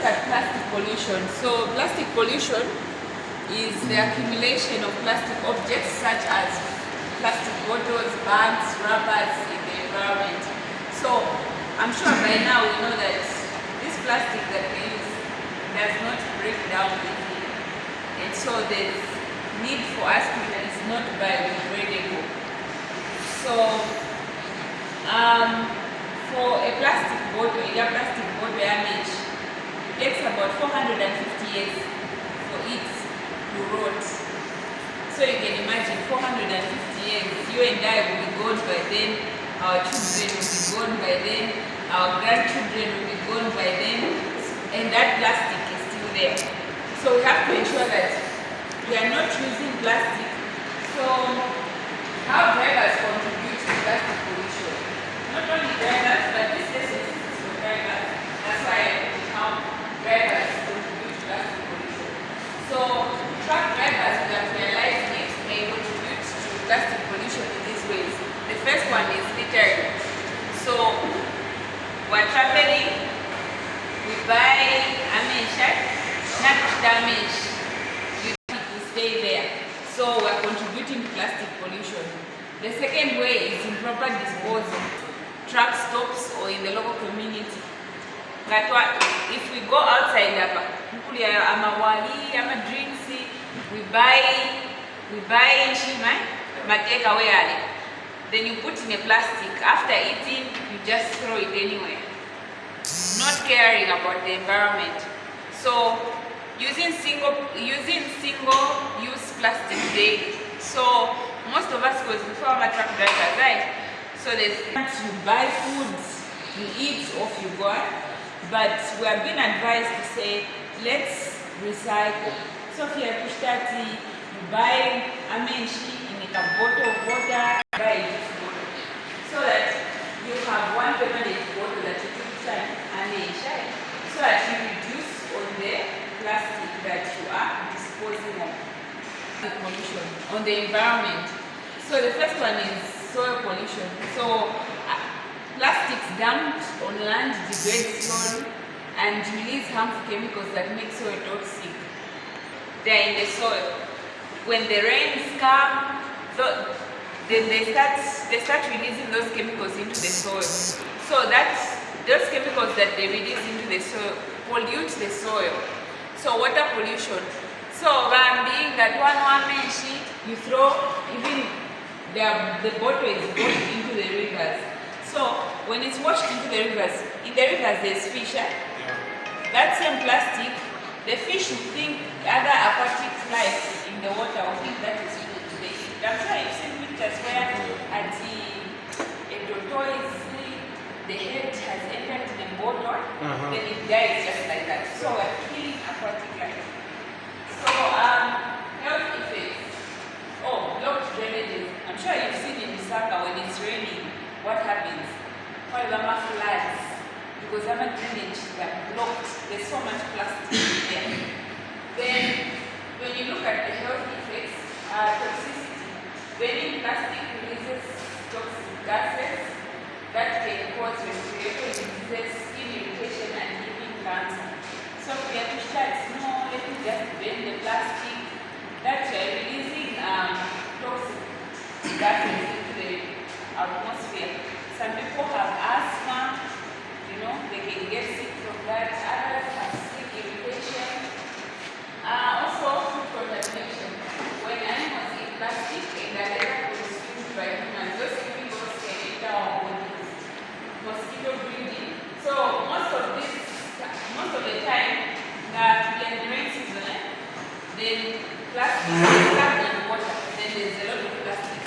look at plastic pollution, so plastic pollution is the accumulation of plastic objects such as plastic bottles, bags, rubbers in the environment. So I'm sure by now we know that this plastic that we use does not break down easily, and so there's need for us to that is not biodegradable. So for a plastic bottle, damage, it takes about 450 years for it to rot. So you can imagine 450 years, you and I will be gone by then, our children will be gone by then, our grandchildren will be gone by then, and that plastic is still there. So we have to ensure that we are not using plastic. So how drivers contribute to plastic pollution? Not only drivers, but this lesson is for drivers. That's why how drivers contribute to plastic pollution. So truck drivers that realize it may contribute to plastic pollution in these ways. The first one is littering. So we're traveling, we buy not damage, you stay there. So we're contributing to plastic pollution. The second way is improper disposal, truck stops or in the local community. But if we go outside, drinks, we buy take away, then you put in a plastic. After eating, you just throw it anywhere, not caring about the environment. So using single-use plastic daily. So most of us, because before I'm a truck driver, right? So there's you buy foods, you eat, off you go. But we have been advised to say, let's recycle. So if you have to start, you buy in a bottle of water, buy a juice bottle, so that you have one permanent bottle that you keep time so that you reduce on the plastic that you are disposing of. The pollution on the environment. So the first one is soil pollution. So plastics dumped on land degrade slowly and release harmful chemicals that make soil toxic. They are in the soil. When the rains come, then they start releasing those chemicals into the soil. So those chemicals that they release into the soil pollute the soil. So water pollution. So being that you throw even the bottle is washed into the rivers. So when it's washed into the rivers, in the rivers there's fish. That same plastic, the fish will think other aquatic life in the water will think that is food to eat. That's why you've seen pictures where at a tortoise, the head has entered the bottle, then it dies just like that. So we're killing aquatic life. So health effects. Blocked drainages. I'm sure you've seen in Lusaka when it's raining, what happens? Floods. Because drainage are blocked. There's so much plastic there. Then when you look at the health effects, toxicity. Burning plastic releases toxic gases that can cause respiratory diseases, skin irritation, and even cancer. So we have to start, let me just burn the plastic that releasing toxic gases into the atmosphere. Some people have asthma, they can get sick from that. Others have skin irritation. Also, food contamination. When animals eat plastic and are later consumed by humans, those chemicals can enter our bodies. Mosquito breeding. So most of the time, in the rain season, then plastic is trapped in water. Then there's a lot of plastic.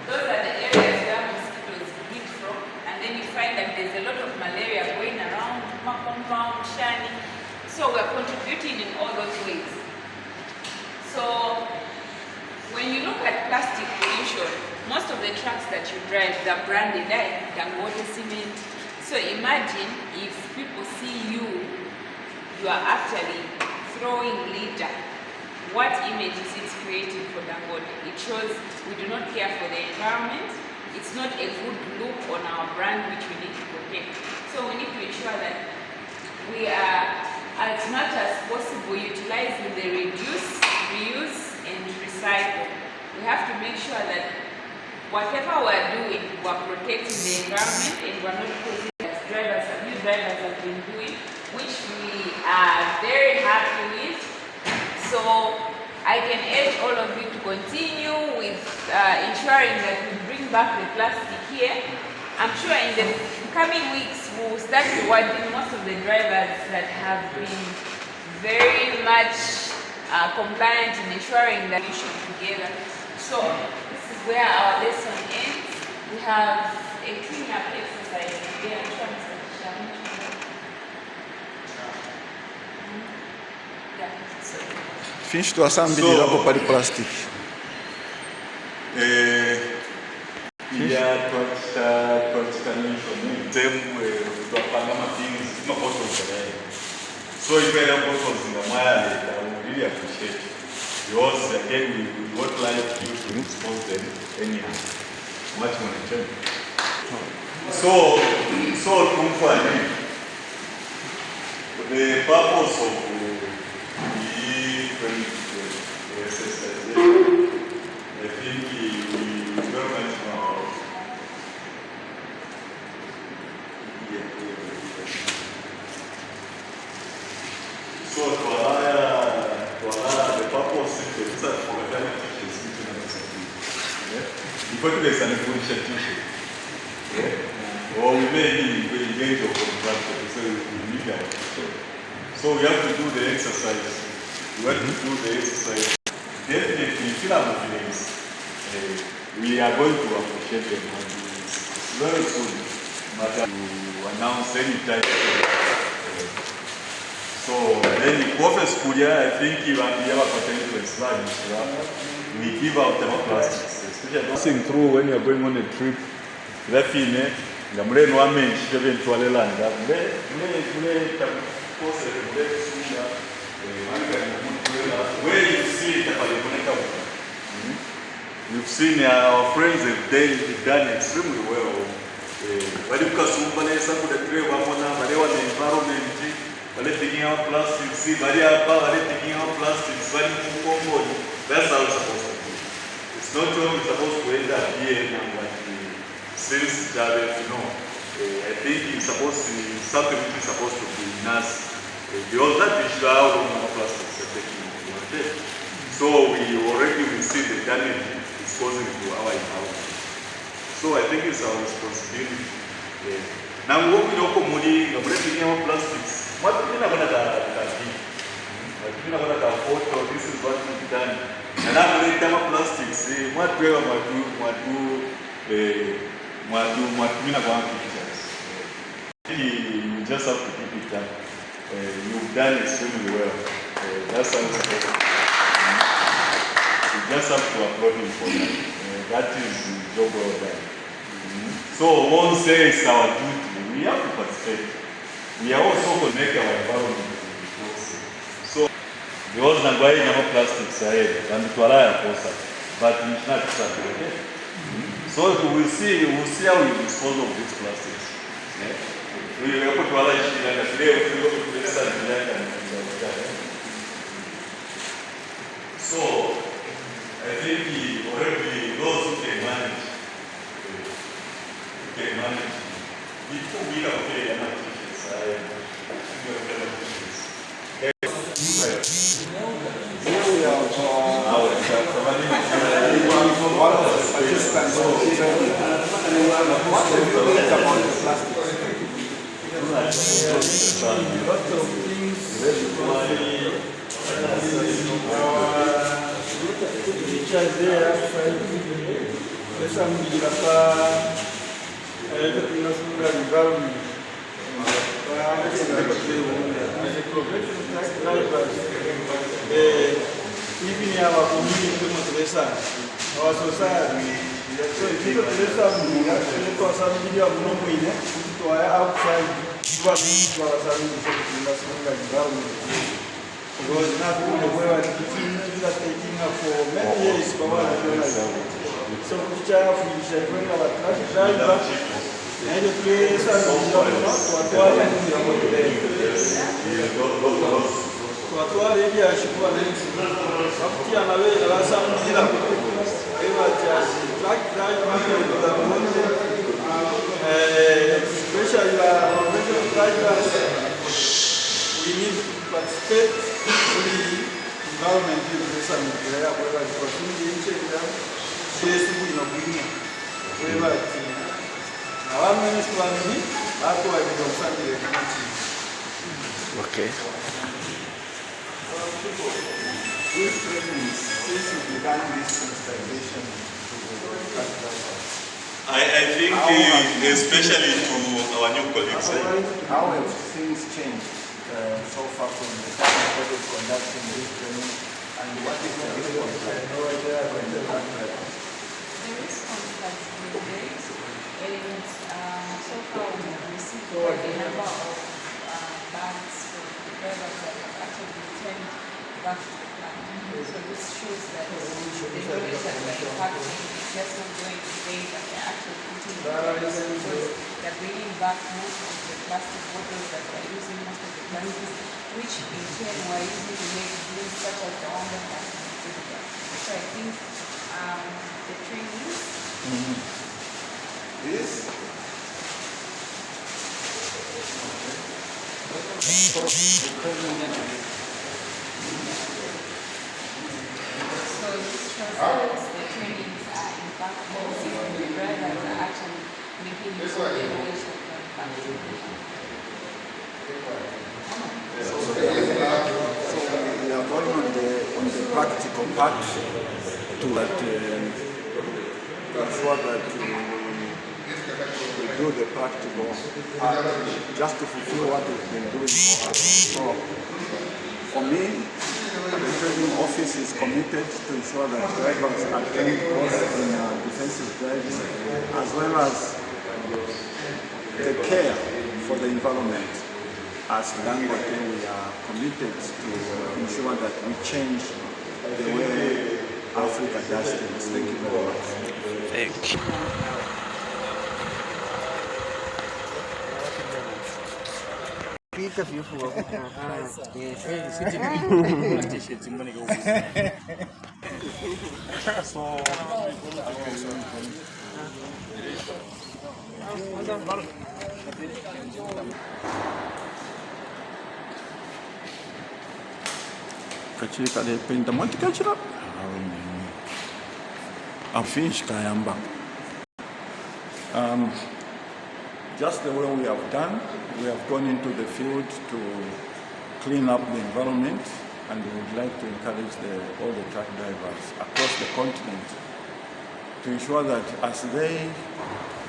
Those are the areas where mosquitoes breed from, and then you find that there's a lot of malaria going around, compound, shiny. So we're contributing in all those ways. So when you look at plastic pollution, most of the trucks that you drive are branded like Dangote cement. So imagine if people see you are actually throwing litter. What image is it creating for Dangote? It shows we do not care for the environment. It's not a good look on our brand which we need to protect. So we need to ensure that we are, as much as possible utilizing the reduce, reuse, and recycle. We have to make sure that whatever we're doing, we're protecting the environment and we're not causing new drivers have been doing, which we are very happy with. So I can urge all of you to continue with ensuring that we bring back the plastic here. I'm sure in the coming weeks we'll start rewarding most of the drivers that have been very much compliant in ensuring that we should together. So this is where our lesson ends. We have a clean-up exercise today. I'm sure Mr. Kishan. Yeah. Fins to assembly hapo pale plastic. Yeah, twachitanisho ni sehemu twapanga mapingi zima bottles there. So if there are bottles in the mile, I would really appreciate it. Because again, we would like you to dispose them anyhow. Much more than So tumfanye. The purpose of the exercise, I think we very much know. So the purpose is to organize teachers into an exercise. Before there is an information teacher. Or we may engage or contract, so we need our teacher. So we have to do the exercise. Definitely, we are going to appreciate them very soon. But to announce any type so then the office I think you have a potential slide. We give out the plastics, especially passing through when you are going on a trip. Rafine, the brain one man, she eventually land. Where you see it, you've seen our friends have done extremely well. When you can some of the trade, the environment, taking out plastics, taking out plastics, that's how it's supposed to be. It's not only supposed to end up here and since I think it's supposed to be something which is supposed to be nice. Because that is how our plastics are taking it. So we already see the damage it's causing to our environment. So I think it's our responsibility. Now we work with our plastics. What we are going to photo, this is what we've done. And I'm going to tell plastics. What we are going pictures. You just have to keep it up. You've done extremely well. That's how it's supposed to be. You just have to applaud him for that. That is the job well done. So one says our duty. We have to participate. We are also going to make our environment healthy. So the old Nangwai no plastics ahead and to allow us, but it's not okay. So we will see how we dispose of these plastics. We will put to allow today we will put this and so I think already those who can manage before we have paid enough teachers. Even our community motivation, our society. So if you look at something, actually, for some video of no winner, to outside, what was our environment. Because now we were taking up for many years, so we shall bring our trash driver and the place and swali ili ashikuwa lenzi. Wakuti anawe alasa mjila ewa tiasi. Black drive market of the monde. Especially professional drivers, we need to participate in the environment in the summit. Where the opportunity in China, she's doing a winner. Where our minister and me, that's why we don't send the Okay. These trainings, since we began this sensitization to the I think especially to our new colleagues. How have things changed so far from the time we started conducting this training, and what is the response like? The response has been great, and so far we have received quite a number of bags from the drivers that have actually returned back to the plant. So this shows that the knowledge that we're impacting is just not going today, but they're actually putting in place, because they're bringing back most of the plastic bottles that we're using, most of the plastics, which in turn we're using to make drinks such as the one that has been taken. So I think the trainings. This? So this shows that the trainings are in fact also the drivers are actually making use of the knowledge that they're impacting. So we are going on the practical part to ensure that we do the practical part just to fulfill what we've been doing for us. So for me, the training office is committed to ensure that drivers are trained both in defensive driving as well as the care for the environment. As Dangote, we are committed to ensure that we change the way Africa does things. Thank you very much. Thank you. Kachiri kade penta monti kachira. I'm finished kayamba. Just the way we have done, we have gone into the field to clean up the environment, and we would like to encourage all the truck drivers across the continent to ensure that as they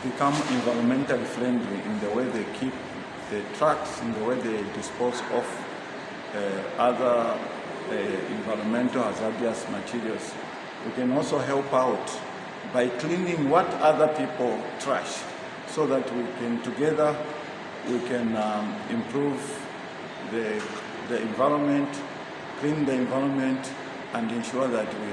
become environmentally friendly in the way they keep the trucks, in the way they dispose of other environmental hazardous materials, we can also help out by cleaning what other people trash, so that we can together improve the environment, clean the environment, and ensure that we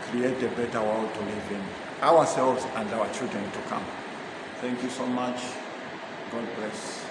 create a better world to live in, ourselves and our children to come. Thank you so much. God bless.